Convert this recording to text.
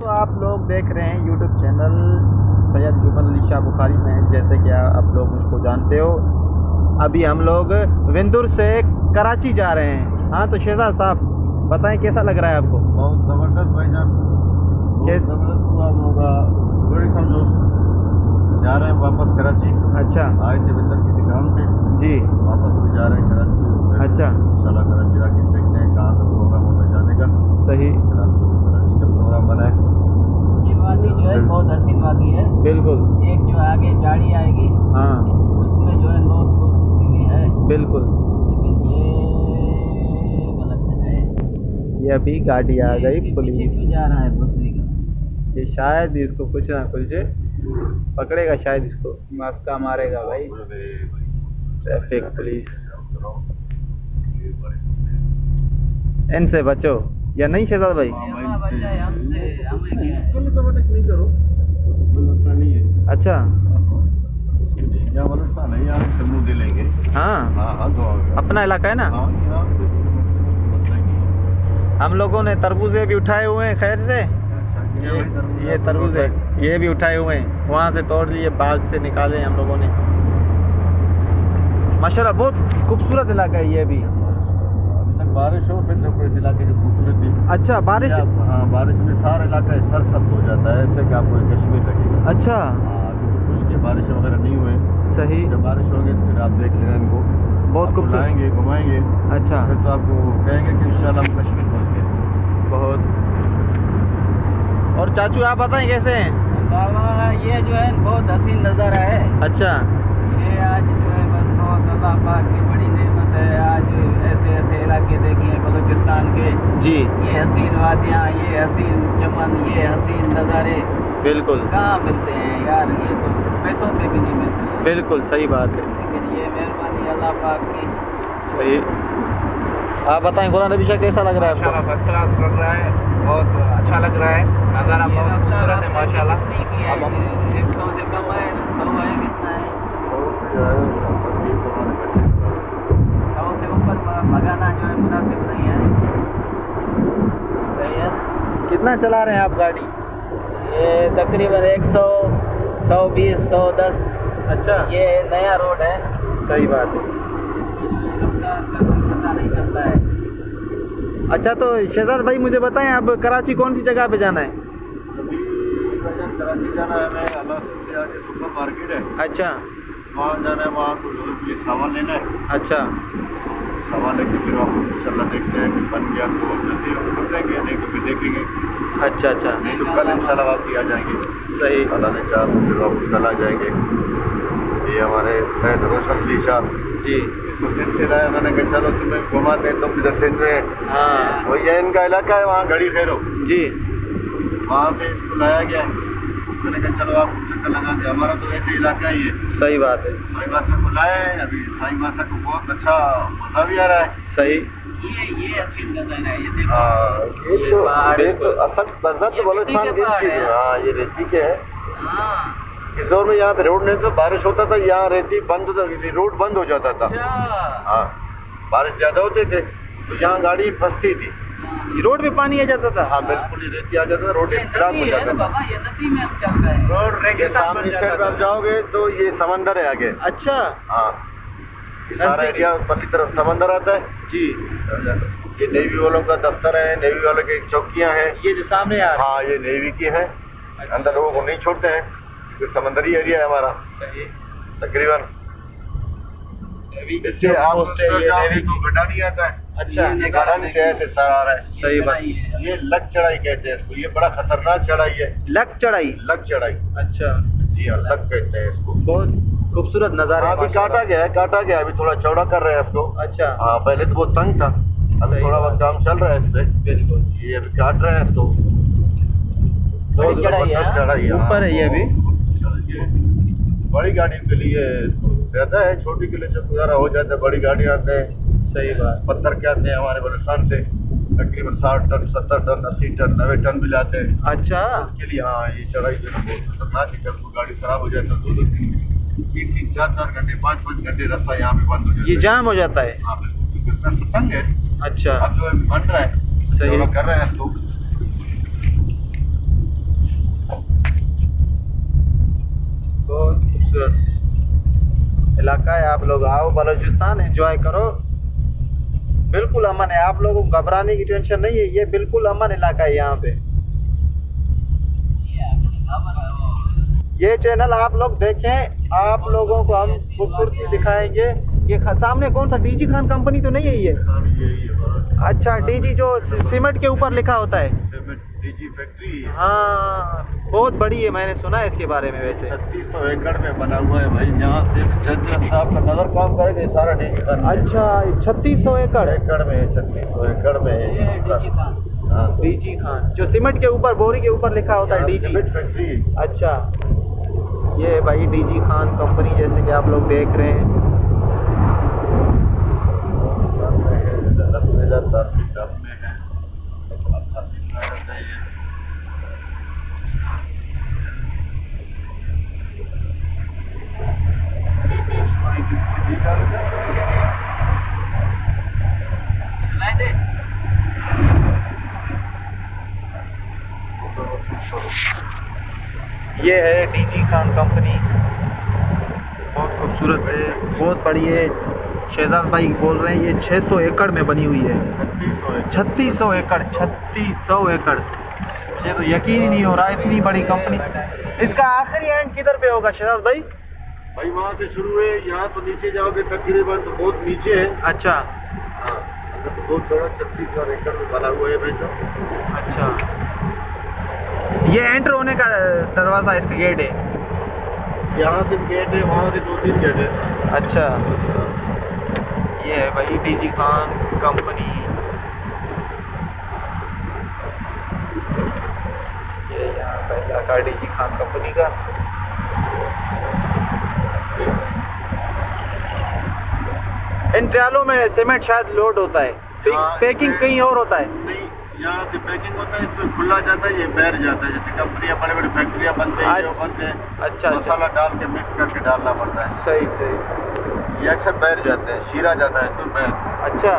तो आप लोग देख रहे हैं यूट्यूब चैनल सैयद जुमन अली शाह बुखारी में, जैसे कि आप लोग मुझको जानते हो। अभी हम लोग विंदुर से कराची जा रहे हैं। हाँ तो शहजाद साहब बताएं कैसा लग रहा है आपको? बहुत ज़बरदस्त भाईजान, बहुत ज़बरदस्त हुआ हम लोग थोड़ी समझो जा रहे हैं वापस कराची। अच्छा, आए थे विंदर किसी काम से जी वापस भी जा रहे हैं कराची। अच्छा, इंशाल्लाह कराची जाके देखते हैं कहाँ से प्रोग्राम होता है जाने का। सही, कराची का प्रोग्राम बना है। ये वादी जो है बहुत हसीन वादी है। बिल्कुल। एक जो आगे झाड़ी आएगी, हाँ उसमें जो है बहुत खूबसूरती भी है, बिल्कुल। लेकिन ये गलत है। ये अभी गाड़ी आ गई पीछे पुलिस। क्यों जा रहा है दूसरी का? ये शायद इसको कुछ ना कुछ पकड़ेगा, शायद इसको मस्का मारेगा भाई ट्रैफिक पुलिस। इनसे बचो या नहीं शहजाद भाई? हमारा बच्चा है, हमसे हमें क्या है? नहीं करो, नहीं है। अच्छा, यहाँ वाला नहीं, यहाँ से मुँह दे लेंगे। हाँ हाँ हाँ तो अपना इलाका है ना। हाँ यहाँ से मसला ही नहीं है। हम लोगों ने तरबूजे भी उठाए हुए हैं खैर से। ये तरबूजे ये भी उठाए हुए हैं, वहाँ से तोड़ लिए, बाग से निकाले हम लोगों ने। माशाल्लाह बहुत खूबसूरत इलाका है ये भी। बारिश हो फिर तो इस इलाके की खूबसूरती। अच्छा बारिश। हाँ बारिश में सारा इलाका सरसब्ज हो जाता है, ऐसे कि आपको कश्मीर लगेगा। अच्छा कुछ की बारिश वगैरह नहीं हुए, सही, जब बारिश होगी तो फिर आप देख लेना इनको, बहुत खूबसूरत आएंगे घुमाएंगे। अच्छा फिर तो आपको कहेंगे कि इंशाल्लाह हम कश्मीर पहुँच गए। बहुत। और चाचू आप बताएं कैसे हैं? बाबा ये जो है बहुत हसीन नज़ारा है। अच्छा, ये आज जो है बस बहुत अल्लाह पाक की बड़ी नेमत है। आज ऐसे ऐसे इलाके देखे बलूचिस्तान के जी ये हसीन वादियाँ, ये हसीन चमन, ये हसीन नज़ारे बिल्कुल कहाँ मिलते हैं यार? ये तो पैसों पे भी नहीं मिलते। बिल्कुल सही बात है, लेकिन ये मेहरबानी अल्लाह पाक की। सही। आप बताएं कुरान नबी शाह कैसा लग रहा है आपको? माशाल्लाह फर्स्ट क्लास लग रहा है, बहुत अच्छा लग रहा है, नज़ारा बहुत खूबसूरत है माशाल्लाह। नहीं किया अब हम 100 से कम है, 100 है कितना है? 100 से ऊपर भगाना जो है मुनासिब नहीं है। सही है ना? कितना चला रहे हैं आप गाड़ी? ये तकरीबन 100, 120, 110। अच्छा, ये नया रोड है, सही बात है। रफ्तार का कोई पता नहीं चलता है। अच्छा तो शहजाद भाई मुझे बताएं अब कराची कौन सी जगह पे जाना है? अभी भैया कराची जाना है, मैं अल्लाह से आगे सुपर मार्केट है, अच्छा वहाँ जाना है। वहाँ को लोगों के लिए सामान लेना है। अच्छा, सामान लेके फिर आप इंशाल्लाह देखते हैं कि बन गया तो जल्दी हम जाएंगे, नहीं तो फिर देखेंगे, अच्छा अच्छा, नहीं तो कल इंशाल्लाह वापसी आ जाएंगे। सही, अल्लाह ने चाहा तो फिर वापस कल आ जाएंगे। ये हमारे सैयद रोशन अली शाह जी इसको सिंध से लाया, मैंने कहा चलो तुम्हें घुमाते हैं, तुम इधर सिंध में। हाँ वही है इनका इलाका है, वहाँ घड़ी फेरो, जी वहाँ से इसको लाया गया। मैंने कहा चलो आप चक्कर लगा दे, हमारा तो ऐसे इलाका ही है। सही बात है, साई बासा को लाए हैं, अभी साई बासा को बहुत अच्छा मजा भी आ रहा है। सही। ये हसीन नज़ारा है, ये देखो। हाँ ये पहाड़ ये तो असल मजहब तो बलूचिस्तान की पहाड़ चीज है। है। हाँ ये रेती के है। हाँ इस दौर में यहाँ पे रोड नहीं, तो बारिश होता था यहाँ रेती बंद होता, रोड बंद हो जाता था। अच्छा। हाँ बारिश ज्यादा होते थे तो यहाँ गाड़ी फंसती थी। रोड पे पानी आ जाता था। हाँ बिल्कुल, ये रेती आ जाता था, रोड ये खराब हो नदी है जाता ना था। बाबा, ये नदी में हम चल रहे हैं। रोड ये रेगिस्तान सामने बन इस साइड पे जाता आप था। जाओगे तो ये समंदर है आगे। अच्छा हाँ ये सारा नजदीक। एरिया पल्ली तरफ समंदर आता है। जी, ये नेवी वालों का दफ्तर है, नेवी वालों की चौकियाँ हैं। ये जो सामने आ रहा हाँ ये नेवी की है, अंदर लोगों को नहीं छोड़ते हैं क्योंकि समंदरी एरिया है हमारा है, सही। तकरीबन। नेवी की इससे जो आप पोस्ट है, ये जाओगे नेवी तो की। गड्ढा नहीं आता है। अच्छा, ये गड्ढा नहीं से ऐसे सर आ रहा है। सही बात। ये लग चढ़ाई कहते हैं इसको, ये बड़ा खतरनाक चढ़ाई है, लक चढ़ाई। लग चढ़ाई। अच्छा, जी हाँ लग कहते हैं इसको। बहुत खूबसूरत नज़ारा है अभी माशाल्लाह। काटा गया है, काटा गया, अभी थोड़ा चौड़ा कर रहे हैं इसको। अच्छा, हाँ पहले तो बहुत तंग था, अभी सही थोड़ा बहुत काम चल रहा है इस पे। बिल्कुल। ये अभी काट रहे हैं इसको। बड़ी चढ़ाई है, जबरदस्त चढ़ाई है। ऊपर है ये अभी। ये बड़ी गाड़ियों के लिए ज्यादा है, छोटी के लिए जब गुजारा हो जाता है। बड़ी गाड़ी आते हैं, सही बात। पत्थर के आते हैं हमारे बलूचिस्तान से, तकरीबन 60 टन 70 टन 80 टन 90 टन भी लाते हैं अच्छा, उसके लिए। हाँ ये चढ़ाई जो है बहुत खतरनाक है, जब गाड़ी खराब हो जाए तो 2-2 3-3 4-4 घंटे 5-5 घंटे रास्ता यहाँ पे बंद हो जाता है। ये जाम हो जाता है। हाँ बिल्कुल, क्योंकि रास्ता तंग है। अच्छा, अब जो है बन रहा है, सही। जो कर रहे हैं इसको। आप लोग आओ बलूचिस्तान, एंजॉय करो, बिल्कुल अमन है, आप लोगों को घबराने की टेंशन नहीं है, ये बिल्कुल अमन इलाका है यहाँ पे। ये चैनल आप लोग देखें, आप लोगों को हम खूबसूरती दिखाएंगे। ये सामने कौन सा डीजी खान कंपनी तो नहीं है ये? अच्छा, डीजी जो सीमेंट के ऊपर लिखा होता है, डीजी फैक्ट्री। हाँ बहुत बड़ी है, मैंने सुना है इसके बारे में। वैसे 3600 एकड़ में बना हुआ है भाई, यहाँ से जज साहब का नजर काम करेगा, ये सारा डीजी खान। अच्छा 3600 एकड़ में 3600 एकड़ में है ये डीजी खान। हाँ, डीजी खान, जो सीमेंट के ऊपर बोरी के ऊपर लिखा होता है डीजी। Cement factory. अच्छा, ये भाई डीजी खान कंपनी जैसे कि आप लोग देख रहे हैं। 10,000 फीट कम में है, अपना दिखना चाहिए। चलाए दे। ये है डीजी खान कंपनी, बहुत खूबसूरत है, बहुत बड़ी है। शहजाद भाई बोल रहे हैं ये 600 एकड़ में बनी हुई है। 3600 एकड़, 3600 एकड़, मुझे तो यकीन ही नहीं हो रहा इतनी बड़ी कंपनी। इसका आखिरी एंड किधर पे होगा शहजाद भाई? भाई वहाँ से शुरू है, यहाँ तो नीचे जाओगे तकरीबन तो बहुत नीचे है। अच्छा हाँ, तो बहुत बड़ा 3600 एकड़ में बना हुआ है भाई साहब। अच्छा, ये एंटर होने का दरवाजा, इसका गेट है? यहाँ से गेट है, वहाँ से 2-3 गेट है। अच्छा, ये है भाई डीजी खान कंपनी। ये यहाँ का इलाका डीजी खान कंपनी का। इन ट्रालों में सीमेंट शायद लोड होता है, पैकिंग कहीं और होता है। नहीं, यहाँ से पैकिंग होता है, इसमें खुला जाता है, ये बैर जाता है। जैसे कंपनियाँ बड़ी बड़ी फैक्ट्रियाँ बनते हैं, जो बनते हैं, अच्छा मसाला डाल के मिक्स करके डालना पड़ता है। सही सही। ये अक्सर बैर जाते हैं, शीरा जाता है इसमें बैर। अच्छा,